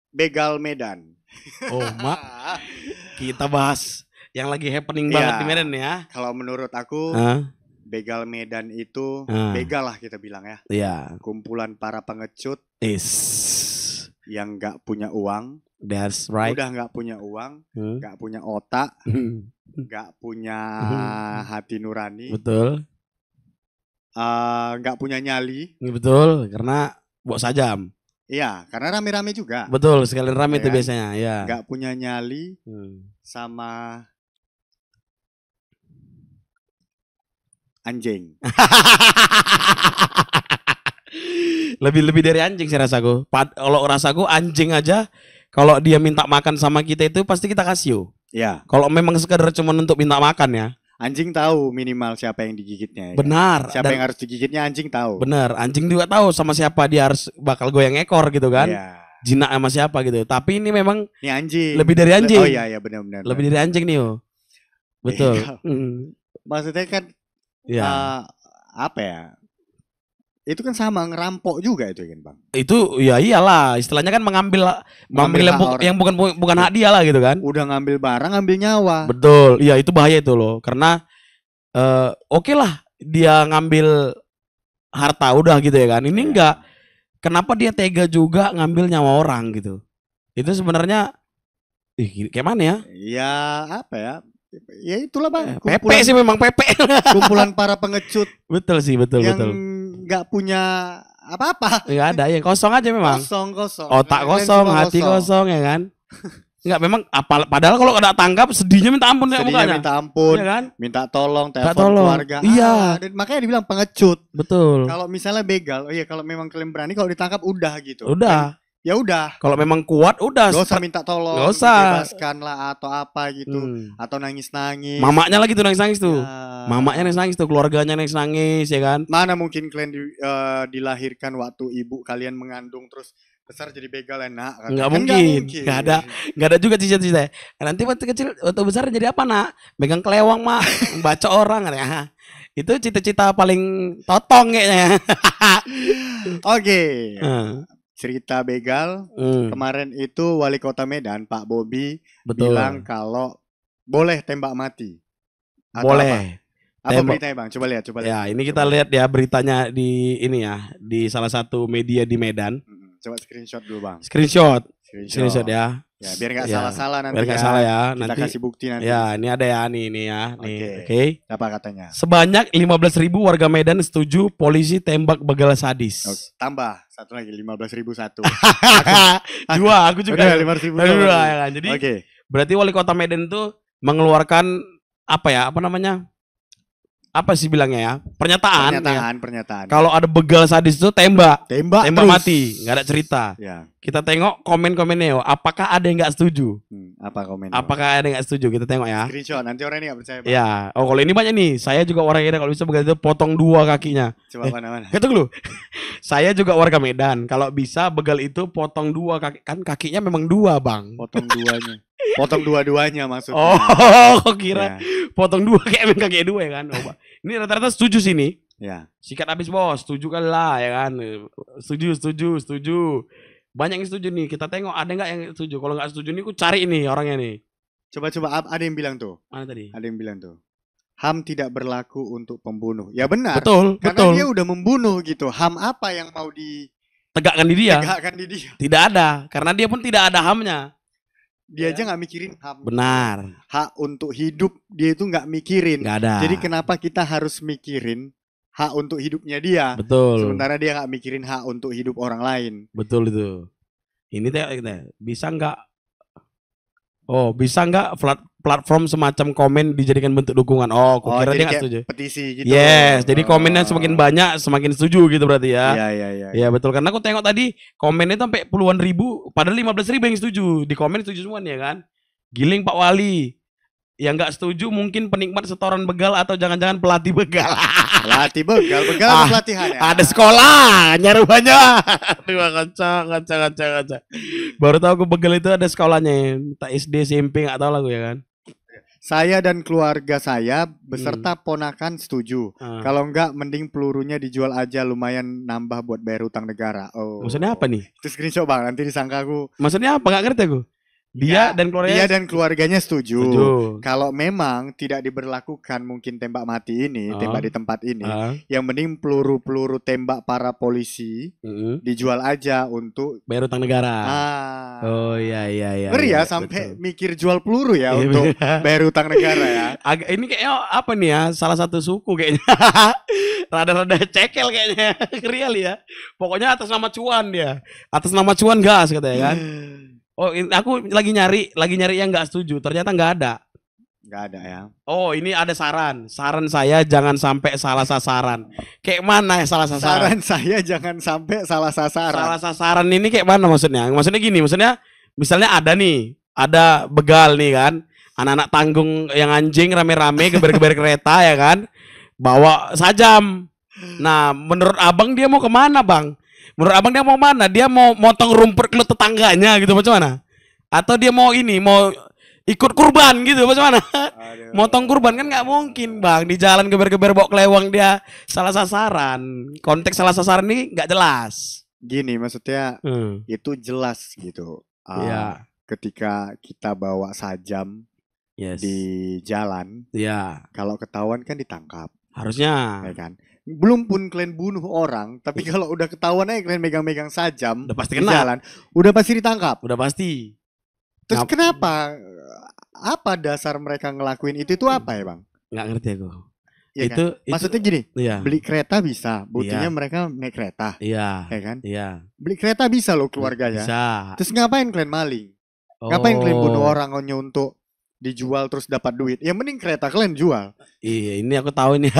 begal Medan. Oh, Mak. Kita bahas yang lagi happening banget di Medan ya. Kalau menurut aku begal Medan itu begal lah kita bilang ya. Iya. Kumpulan para pengecut yang nggak punya uang. That's right. Udah nggak punya uang, nggak punya otak, nggak punya hati nurani. Betul. Nggak punya nyali. Betul, karena bawa sajam. Iya, karena rame-rame juga. Betul, sekalian rame itu kan? biasanya. Ya. Nggak punya nyali sama anjing. Lebih dari anjing sih rasaku. Kalau rasaku anjing aja, kalau dia minta makan sama kita itu pasti kita kasih yo. Ya. Kalau memang sekedar cuma untuk minta makan ya. Anjing tahu minimal siapa yang digigitnya. Ya? Benar. Siapa yang harus digigitnya anjing tahu. Benar. Anjing juga tahu sama siapa dia harus bakal goyang ekor gitu kan. Ya. Jinak sama siapa gitu. Tapi ini memang ini anjing. Lebih dari anjing. Oh iya benar-benar. Lebih dari anjing nih yo. Betul. Maksudnya kan ya. Apa ya? Itu kan sama ngerampok juga itu kan Bang. Itu ya iyalah, istilahnya kan mengambil yang bukan hak dia lah gitu kan. Udah ngambil barang, ngambil nyawa. Betul, iya itu bahaya itu loh. Karena oke lah dia ngambil harta udah gitu ya kan. Ini enggak. Kenapa dia tega juga ngambil nyawa orang gitu? Itu sebenarnya kayak mana ya? Ya apa ya? Ya itulah Bang. Pepe sih memang Pepe. Kumpulan para pengecut. Betul sih, betul. Nggak punya apa-apa. Nggak ada, yang kosong aja memang. Kosong. Otak kosong, hati kosong ya kan. Enggak, memang padahal kalau kena tangkap sedihnya minta ampun ya mukanya. Minta ampun, ya kan? Minta tolong, telepon keluarga. Iya. Makanya dibilang pengecut. Betul. Kalau misalnya begal, kalau memang kalian berani kalau ditangkap udah gitu. Udah. Ya udah. Kalau memang kuat udah. Gak usah minta tolong. Gak usah. Bebaskan lah atau apa gitu. Atau nangis-nangis. Mamaknya lagi tuh nangis-nangis tuh. Mamaknya nangis-nangis tuh. Keluarganya nangis-nangis ya kan. Mana mungkin kalian dilahirkan waktu ibu kalian mengandung terus besar jadi begal enak. Nggak mungkin. Nggak ada juga cita-cita. Nanti waktu kecil, waktu besar jadi apa nak? Megang kelewang mak. Baca orang. Itu cita-cita paling totong kayaknya. Oke. Cerita begal kemarin itu wali kota Medan Pak Bobi bilang kalau boleh tembak mati. Boleh. Apa beritanya Bang? Coba lihat. Ya ini kita lihat ya beritanya di ini ya, di salah satu media di Medan. Coba screenshot dulu Bang. Screenshot ya. Ya biar nggak salah-salah nanti. Biar nggak salah ya. Kita nanti kasih bukti nanti. Ya ini ada ya nih ya. Oke. Apa katanya? Sebanyak 15.000 warga Medan setuju polisi tembak begal sadis. Tambah satu lagi 15.001. Dua, aku juga. 5.000 dua ya kan. Jadi berarti wali kota Medan itu mengeluarkan apa namanya? Apa sih bilangnya ya? Pernyataan. Kalau ada begal sadis itu tembak mati, nggak ada cerita. Ya. Kita tengok komen-komennya. Apakah ada yang nggak setuju? Apa komennya? Apakah ada yang nggak setuju? Kita tengok ya. Screenshot. Nanti orang ini nggak percaya. Bang. Ya. Oh kalau ini banyak nih. Saya juga orang Medan. Kalau bisa begal itu potong 2 kakinya. Coba mana-mana. Gitu dulu. Saya juga warga Medan. Kalau bisa begal itu potong 2 kaki. Kan kakinya memang 2 bang. Potong 2-nya. Potong dua-duanya maksudnya. Oh, kira potong 2 kayak kaki 2 ya kan. Oh, ini rata-rata setuju sini. Ya. Sikat habis bos, setuju kan lah ya kan. Setuju. Banyak yang setuju nih. Kita tengok ada nggak yang setuju. Kalau nggak setuju nih, aku cari nih orangnya nih. Coba ada yang bilang tuh. Mana tadi? Ada yang bilang tuh. HAM tidak berlaku untuk pembunuh. Ya benar. Betul. Karena dia udah membunuh gitu. HAM apa yang mau ditegakkan di dia? Tidak ada. Karena dia pun tidak ada HAM-nya. Dia aja nggak mikirin HAM. Benar. Hak untuk hidup dia itu nggak mikirin. Nggak ada. Jadi kenapa kita harus mikirin hak untuk hidupnya dia? Betul. Sementara dia nggak mikirin hak untuk hidup orang lain. Betul itu. Ini bisa nggak? Oh, bisa nggak platform semacam komen dijadikan bentuk dukungan? Oh, kira dia nggak setuju. Petisi gitu. Yes, jadi komennya semakin banyak, semakin setuju gitu berarti ya. Iya. Ya betul, karena aku tengok tadi komennya itu sampai puluhan ribu, padahal 15.000 yang setuju. Di komen setuju semua nih ya kan. Giling Pak Wali. Yang nggak setuju mungkin penikmat setoran begal atau jangan-jangan pelatih begal. Pelatih begal ada pelatihan ya. Ada sekolah, nyarubanya. Kaca. Baru tahu aku begal itu ada sekolahnya. Tak SD, SMP nggak tahu lah gue ya kan. Saya dan keluarga saya beserta ponakan setuju. Kalau enggak mending pelurunya dijual aja, lumayan nambah buat bayar utang negara. Oh. Maksudnya apa nih? Itu screenshot Bang, nanti disangka aku. Maksudnya apa? Gak ngerti aku. Dia dan keluarganya setuju. Kalau memang tidak diberlakukan mungkin tembak mati ini, tembak di tempat ini, yang mending peluru-peluru tembak para polisi dijual aja untuk bayar utang negara. Oh iya. Ngeri ya sampai mikir jual peluru ya untuk bayar utang negara ya. Ini kayaknya apa nih ya? Salah satu suku kayaknya. Rada-rada cekel kayaknya. Real ya. Pokoknya atas nama cuan dia. Atas nama cuan gas katanya kan. Oh, aku lagi nyari yang nggak setuju. Ternyata nggak ada. Nggak ada ya. Oh, ini ada saran. Saran saya jangan sampai salah sasaran. Kayak mana ya salah sasaran? Saran saya jangan sampai salah sasaran. Salah sasaran ini kayak mana maksudnya? Maksudnya gini, misalnya ada begal nih kan. Anak-anak tanggung yang anjing rame-rame geber-geber kereta ya kan. Bawa sajam. Nah, menurut abang dia mau kemana bang? Menurut abang dia mau mana? Dia mau motong rumput kelut tetangganya gitu macam mana? Atau dia mau ikut kurban gitu macam mana? Motong kurban kan nggak mungkin bang. Di jalan geber-geber bawa kelewang dia salah sasaran. Konteks salah sasaran ini nggak jelas. Gini maksudnya itu jelas gitu. Ketika kita bawa sajam di jalan, kalau ketahuan kan ditangkap. Harusnya. Ya kan? Belum pun kalian bunuh orang, tapi kalau udah ketahuan aja kalian megang-megang sajam udah pasti di jalan, udah pasti ditangkap. Udah pasti. Terus kenapa? Apa dasar mereka ngelakuin itu apa ya bang? Nggak ngerti aku. Ya itu kan? Maksudnya gini, beli kereta bisa, buktinya mereka naik kereta. Iya. Ya kan? Iya. Beli kereta bisa loh keluarganya. Bisa. Terus ngapain kalian maling? Ngapain kalian bunuh orang hanya untuk dijual terus dapat duit? Ya mending kereta kalian jual. Iya, ini aku tahu nih.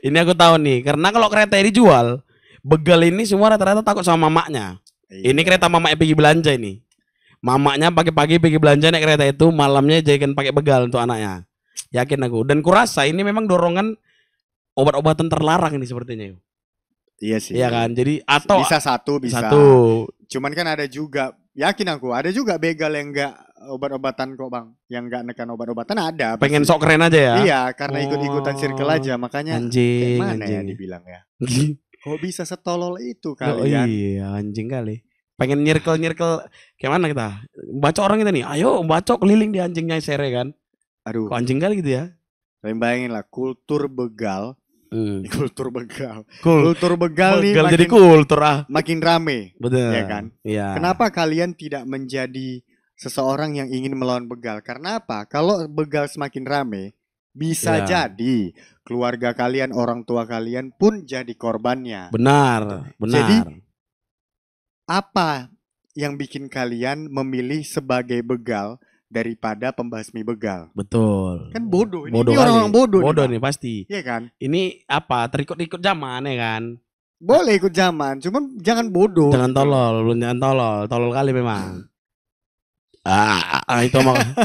ini aku tahu nih. Karena kalau kereta ini dijual, begal ini semua rata-rata takut sama mamaknya. Ini kereta mamaknya pergi belanja ini. Mamaknya pagi-pagi pergi belanja naik kereta itu, malamnya jadikan pakai begal untuk anaknya. Yakin aku. Dan kurasa ini memang dorongan obat-obatan terlarang ini sepertinya. Iya sih. Iya kan? Jadi atau bisa. Cuman kan ada juga, yakin aku, ada juga begal yang enggak obat-obatan kok bang, yang nggak nekan obat-obatan ada. Pengen sok keren aja ya? Iya, karena ikut-ikutan circle aja, makanya anjing, mana ya dibilang ya? Kok bisa setolol itu kalian? Oh iya, anjing kali. Pengen nyirkel kayak mana kita? Baca orang kita nih, ayo baca keliling di anjingnya sere kan? Aduh, kok anjing kali gitu ya? Kalian bayangin lah, kultur begal. Kultur begal nih makin, jadi kultur makin rame. Betul. Ya kan? Iya. Kenapa kalian tidak menjadi seseorang yang ingin melawan begal? Karena apa? Kalau begal semakin rame, bisa jadi keluarga kalian, orang tua kalian pun jadi korbannya. Benar. Jadi apa yang bikin kalian memilih sebagai begal daripada pembasmi begal? Betul. Kan bodoh. Ini orang-orang bodoh. Bodoh nih pasti. Iya kan? Ini apa? Terikut-ikut zaman ya kan? Boleh ikut zaman, cuman jangan bodoh. Jangan tolol kali memang.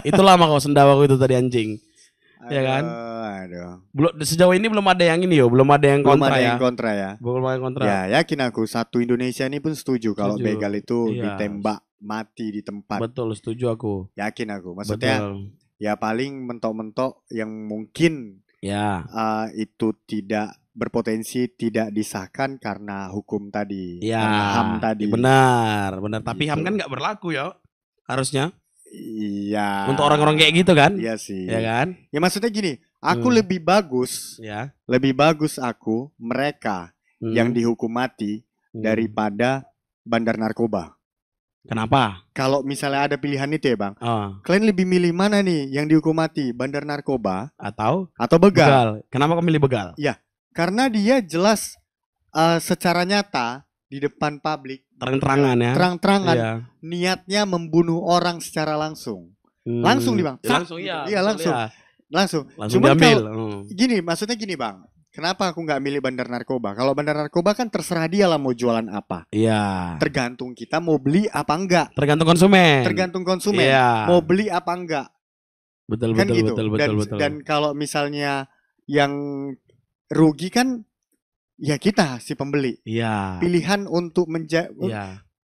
Itulah kau sendawa itu tadi anjing. Ya kan? Sejauh ini belum ada yang ini belum ada yang kontra ya. Belum ada yang kontra. Ya, yakin aku satu Indonesia ini pun setuju kalau begal itu ditembak mati di tempat. Betul, setuju aku. Yakin aku. Maksudnya ya paling mentok-mentok yang mungkin itu tidak berpotensi tidak disahkan karena hukum tadi, karena HAM tadi. Benar. Tapi HAM kan nggak berlaku ya. Harusnya. Iya. Untuk orang-orang kayak gitu kan? Iya sih. Ya kan? Ya maksudnya gini, aku lebih bagus. Ya. Lebih bagus aku mereka yang dihukum mati daripada bandar narkoba. Kenapa? Kalau misalnya ada pilihan itu ya bang, kalian lebih milih mana nih yang dihukum mati, bandar narkoba atau begal? Kenapa kau milih begal? Ya, karena dia jelas secara nyata di depan publik, terang-terangan ya, niatnya membunuh orang secara langsung, langsung nih bang, langsung. Cuma kalau gini, maksudnya gini bang. Kenapa aku nggak milih bandar narkoba? Kalau bandar narkoba kan terserah dia lah mau jualan apa. Iya. Tergantung kita mau beli apa enggak. Tergantung konsumen. Iya. Mau beli apa enggak. Betul. Dan kalau misalnya yang rugi kan ya kita si pembeli. Iya. Pilihan untuk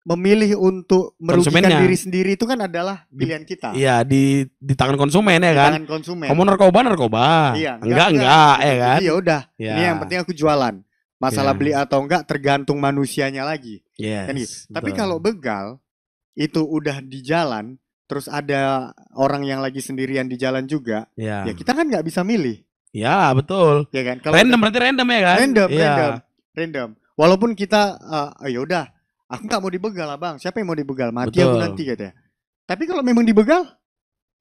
memilih untuk merugikan diri sendiri itu kan adalah pilihan kita. Iya, di tangan konsumen ya kan. Di tangan konsumen. Kamu narkoba. Iya, enggak ya kan. Iya udah. Ya. Ini yang penting aku jualan. Masalah beli atau enggak tergantung manusianya lagi. Yes, kan gitu. Tapi kalau begal itu udah di jalan, terus ada orang yang lagi sendirian di jalan juga, ya kita kan nggak bisa milih. Ya betul. Ya kan. Kalau berarti random ya kan. Random. Walaupun kita, ya udah. Aku nggak mau dibegal abang. Siapa yang mau dibegal? Mati aku nanti katanya. Tapi kalau memang dibegal,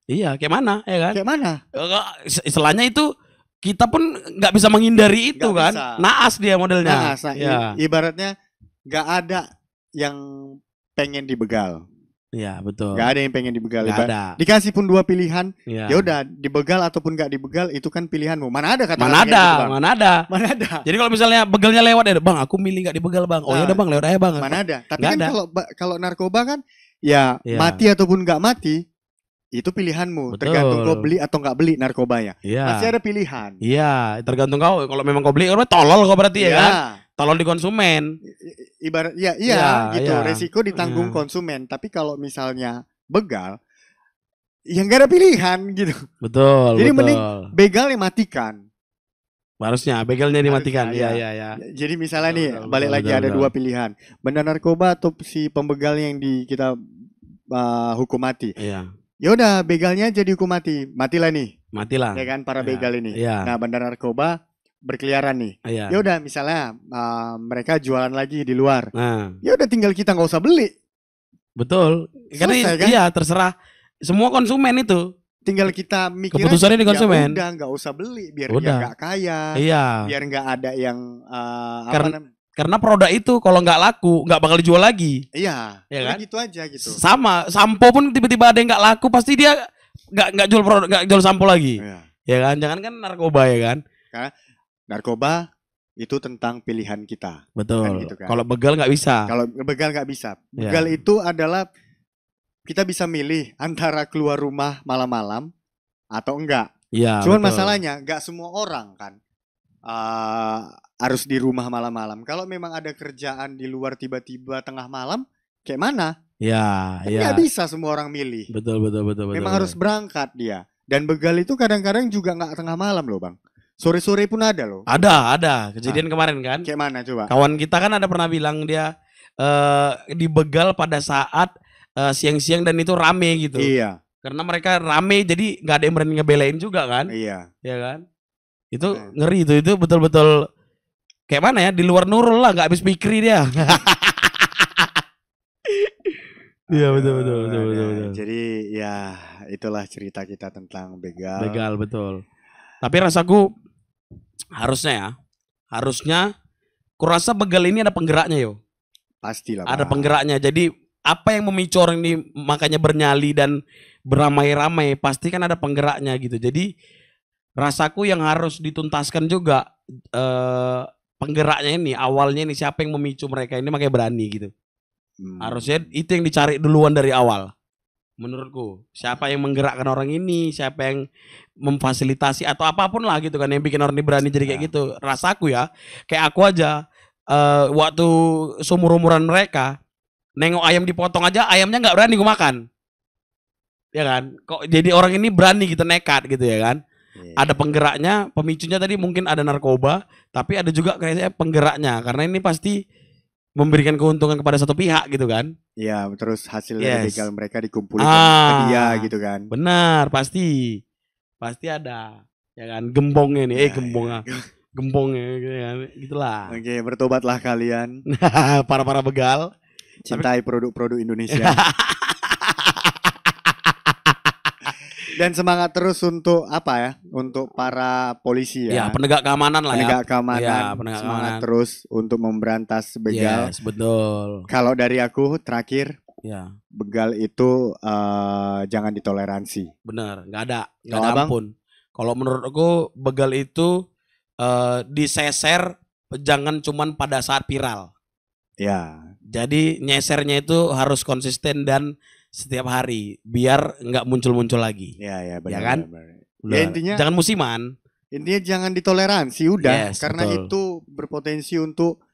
iya, kayak mana, ya kan? Kayak mana? Istilahnya itu kita pun nggak bisa menghindari itu kan. Bisa. Naas dia modelnya. Naas. Ibaratnya nggak ada yang pengen dibegal. Iya betul. Gak ada yang pengen dibegal. Dikasih pun 2 pilihan. Ya udah dibegal ataupun gak dibegal itu kan pilihanmu. Mana ada kata mana ada. Jadi kalau misalnya begalnya lewat ya, bang, aku milih gak dibegal bang. Oh ya udah bang, lewat aja bang. Mana ada. Tapi kan kalau narkoba kan ya mati ataupun gak mati itu pilihanmu. Betul. Tergantung kau beli atau gak beli narkobanya. Masih ada pilihan. Iya, tergantung kau. Kalau memang kau beli, tolol kau berarti ya kan. Tolong di konsumen. Ibarat gitu. Resiko ditanggung konsumen. Tapi kalau misalnya begal, ya nggak ada pilihan gitu. Betul. Jadi mending begal yang matikan. Harusnya begalnya dimatikan. Iya. Jadi misalnya nih balik lagi ada 2 pilihan. Bandar narkoba atau si pembegal yang kita hukum mati. Iya. Ya udah begalnya jadi hukum mati. Matilah nih. Matilah. Ya kan para begal ini. Iya. Nah bandar narkoba berkeliaran nih. Iya. Ya udah misalnya mereka jualan lagi di luar. Ya udah tinggal kita nggak usah beli. Betul. Karena kan? Iya terserah semua konsumen itu. Tinggal kita mikir keputusannya di konsumen. Ya udah nggak usah beli biar dia nggak kaya. Iya. Biar nggak ada yang karena produk itu kalau nggak laku nggak bakal dijual lagi. Iya. Ya kan? Gitu aja gitu. Sama sampo pun tiba-tiba ada yang nggak laku pasti dia nggak jual produk, nggak jual sampo lagi. Iya. Ya kan? Jangan kan narkoba ya kan? Karena narkoba itu tentang pilihan kita. Betul. Kan gitu kan? Kalau begal nggak bisa. Kalau begal nggak bisa. Begal itu adalah kita bisa milih antara keluar rumah malam-malam atau enggak. Iya. Cuman masalahnya nggak semua orang kan harus di rumah malam-malam. Kalau memang ada kerjaan di luar tiba-tiba tengah malam, kayak mana? Ya. Nggak bisa semua orang milih. Betul. Memang harus berangkat dia. Dan begal itu kadang-kadang juga nggak tengah malam loh bang. Sore-sore pun ada loh. Ada. Kejadian kemarin kan. Kayak mana coba? Kawan kita kan ada pernah bilang dia dibegal pada saat siang-siang dan itu rame gitu. Iya. Karena mereka rame jadi nggak ada yang berani ngebelain juga kan. Iya. Ya kan. Itu ngeri itu betul-betul kayak mana ya, di luar Nurul lah, nggak habis pikir dia. Iya betul. Jadi ya itulah cerita kita tentang begal. Begal betul. Tapi rasaku harusnya kurasa begal ini ada penggeraknya yo. Pastilah. Ada penggeraknya. Jadi apa yang memicu orang ini makanya bernyali dan beramai-ramai pasti kan ada penggeraknya gitu. Jadi rasaku yang harus dituntaskan juga penggeraknya ini, awalnya ini siapa yang memicu mereka ini makanya berani gitu. Harusnya itu yang dicari duluan dari awal. Menurutku, siapa yang menggerakkan orang ini, siapa yang memfasilitasi atau apapun lah gitu kan yang bikin orang ini berani jadi kayak gitu. Rasaku ya, kayak aku aja waktu seumur-umuran mereka nengok ayam dipotong aja ayamnya nggak berani gue makan. Ya kan? Kok jadi orang ini berani gitu, nekat gitu ya kan? Ada penggeraknya, pemicunya tadi mungkin ada narkoba, tapi ada juga kayaknya penggeraknya karena ini pasti memberikan keuntungan kepada satu pihak gitu kan. Iya, terus hasil dari begal mereka dikumpulkan ke dia gitu kan. Benar, pasti ada. Ya kan, gembongnya nih, gembongnya gitu kan. Gitulah. Oke, bertobatlah kalian. Para begal. Cintai produk-produk Indonesia. Dan semangat terus untuk apa ya? Untuk para polisi ya. Ya, penegak keamanan lah penegak keamanan. Ya, semangat terus untuk memberantas begal. Yes, betul. Kalau dari aku terakhir, ya. Begal itu jangan ditoleransi. Bener, nggak ada ampun. Kalau menurut aku begal itu diseser jangan cuman pada saat viral. Ya. Jadi nyesernya itu harus konsisten dan setiap hari biar nggak muncul lagi. Ya benar. Ya kan? Benar. Ya intinya jangan musiman. Intinya jangan ditoleransi udah, yes, karena betul. itu berpotensi untuk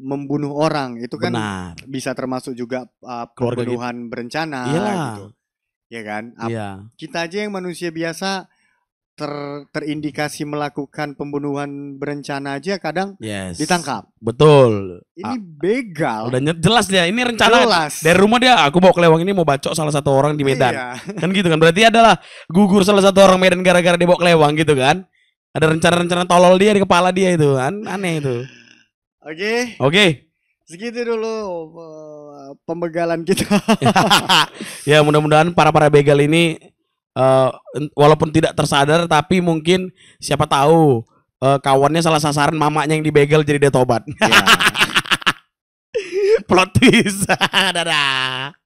membunuh orang itu kan bisa termasuk juga pembunuhan berencana gitu. Ya kan? Kita aja yang manusia biasa terindikasi melakukan pembunuhan berencana aja kadang ditangkap. Betul. Ini begal. Udah jelas dia, ini rencana dari rumah dia. Aku bawa ke Lewang ini mau bacok salah satu orang di Medan. Kan gitu kan. Berarti adalah gugur salah satu orang Medan gara-gara dia bawa ke Lewang gitu kan. Ada rencana-rencana tolol dia di kepala dia itu kan. Aneh itu. Oke. Segitu dulu pembegalan kita. Ya mudah-mudahan para begal ini walaupun tidak tersadar tapi mungkin siapa tahu kawannya salah sasaran, mamanya yang dibegal jadi dia tobat. Plot twist. Dadah.